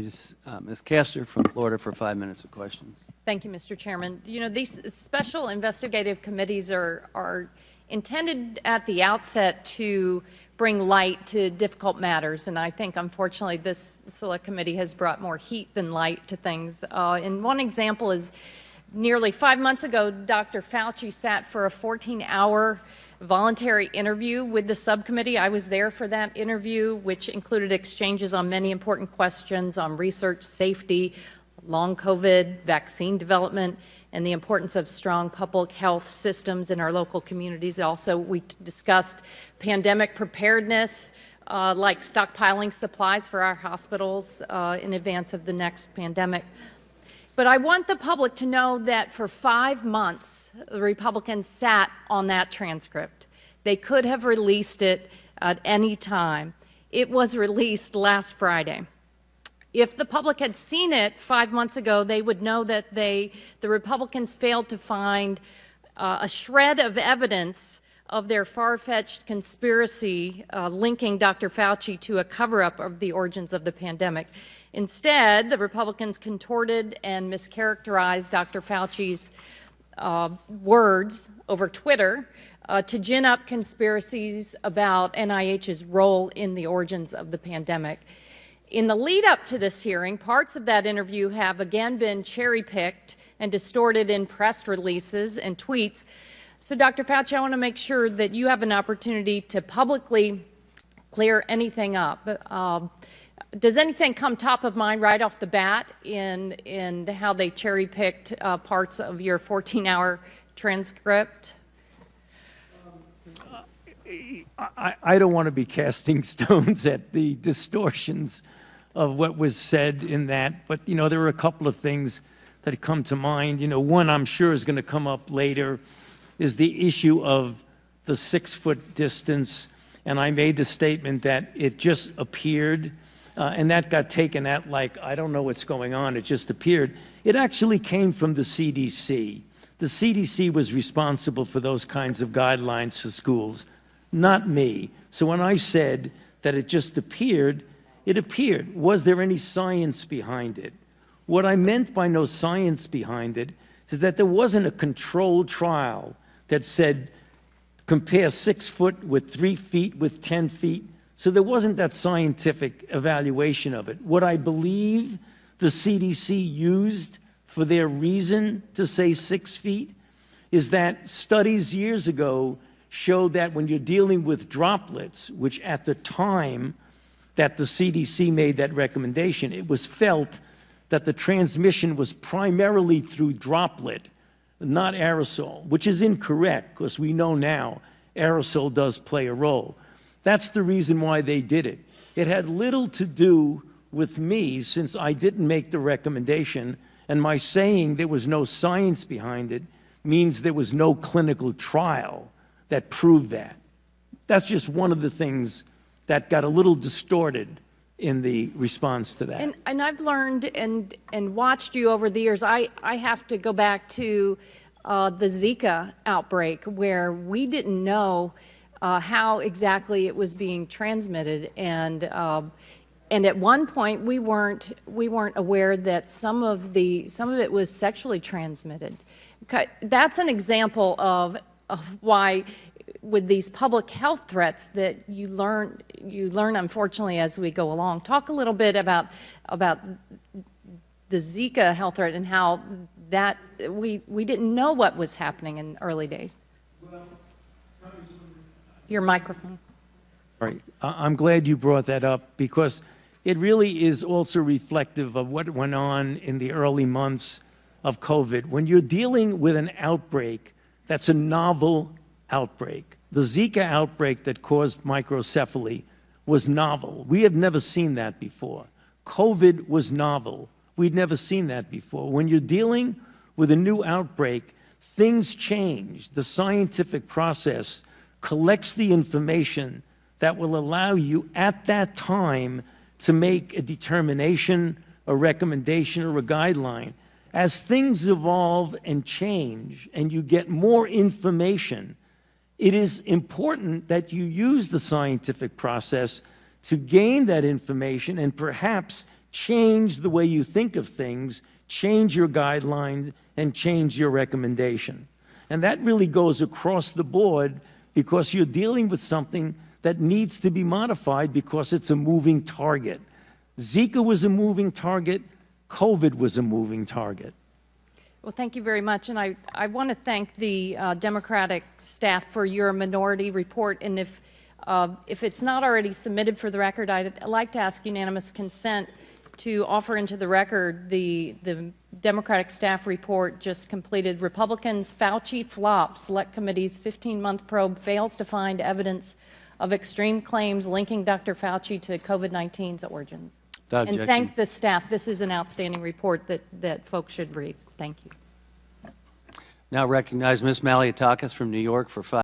Subcommittees. Ms. Castor from Florida for 5 minutes of questions. Thank you, Mr. Chairman. You know, these special investigative committees are intended at the outset to bring light to difficult matters, and I think, unfortunately, this Select Committee has brought more heat than light to things. And one example is nearly 5 months ago, Dr. Fauci sat for a 14-hour voluntary interview with the subcommittee. I was there for that interview, which included exchanges on many important questions on research, safety, long COVID, vaccine development, and the importance of strong public health systems in our local communities. Also, we discussed pandemic preparedness, like stockpiling supplies for our hospitals in advance of the next pandemic. But I want the public to know that for 5 months, the Republicans sat on that transcript. They could have released it at any time. It was released last Friday. If the public had seen it 5 months ago, they would know that the Republicans failed to find a shred of evidence of their far-fetched conspiracy linking Dr. Fauci to a cover-up of the origins of the pandemic. Instead, the Republicans contorted and mischaracterized Dr. Fauci's words over Twitter to gin up conspiracies about NIH's role in the origins of the pandemic. In the lead up to this hearing, parts of that interview have again been cherry-picked and distorted in press releases and tweets. So, Dr. Fauci, I want to make sure that you have an opportunity to publicly clear anything up. Does anything come top of mind right off the bat in how they cherry-picked parts of your 14-hour transcript? I don't want to be casting stones at the distortions of what was said in that, but, you know, there are a couple of things that come to mind. You know, one I'm sure is going to come up later is the issue of the 6-foot distance, and I made the statement that it just appeared, and that got taken at like, I don't know what's going on, it just appeared. It actually came from the CDC. The CDC was responsible for those kinds of guidelines for schools, not me. So when I said that it just appeared, it appeared. Was there any science behind it? What I meant by no science behind it is that there wasn't a controlled trial that said compare 6 foot with 3 feet with 10 feet. So there wasn't that scientific evaluation of it. What I believe the CDC used for their reason to say 6 feet is that studies years ago showed that when you're dealing with droplets, which at the time that the CDC made that recommendation, it was felt that the transmission was primarily through droplet, not aerosol, which is incorrect because we know now aerosol does play a role. That's the reason why they did it. It had little to do with me since I didn't make the recommendation, and my saying there was no science behind it means there was no clinical trial that proved that. That's just one of the things that got a little distorted in the response to that. And I've learned and watched you over the years. I have to go back to the Zika outbreak where we didn't know how exactly it was being transmitted, and at one point we weren't aware that some of it was sexually transmitted. That's an example of why, with these public health threats, that you learn unfortunately as we go along. Talk a little bit about the Zika health threat and how that we didn't know what was happening in early days. Your microphone. All right. I'm glad you brought that up because it really is also reflective of what went on in the early months of COVID. When you're dealing with an outbreak that's a novel outbreak, the Zika outbreak that caused microcephaly was novel. We have never seen that before. COVID was novel. We'd never seen that before. When you're dealing with a new outbreak, things change. The scientific process collects the information that will allow you at that time to make a determination, a recommendation, or a guideline. As things evolve and change and you get more information, it is important that you use the scientific process to gain that information and perhaps change the way you think of things, change your guidelines, and change your recommendation. And that really goes across the board because you're dealing with something that needs to be modified because it's a moving target. Zika was a moving target. COVID was a moving target. Well, thank you very much. And I want to thank the Democratic staff for your minority report. And if it's not already submitted for the record, I'd like to ask unanimous consent to offer into the record the Democratic staff report just completed. Republicans, Fauci flop. Select Committee's 15-month probe fails to find evidence of extreme claims linking Dr. Fauci to COVID-19's origins. And thank the staff. This is an outstanding report that folks should read. Thank you. Now recognize Ms. Malliotakis from New York for 5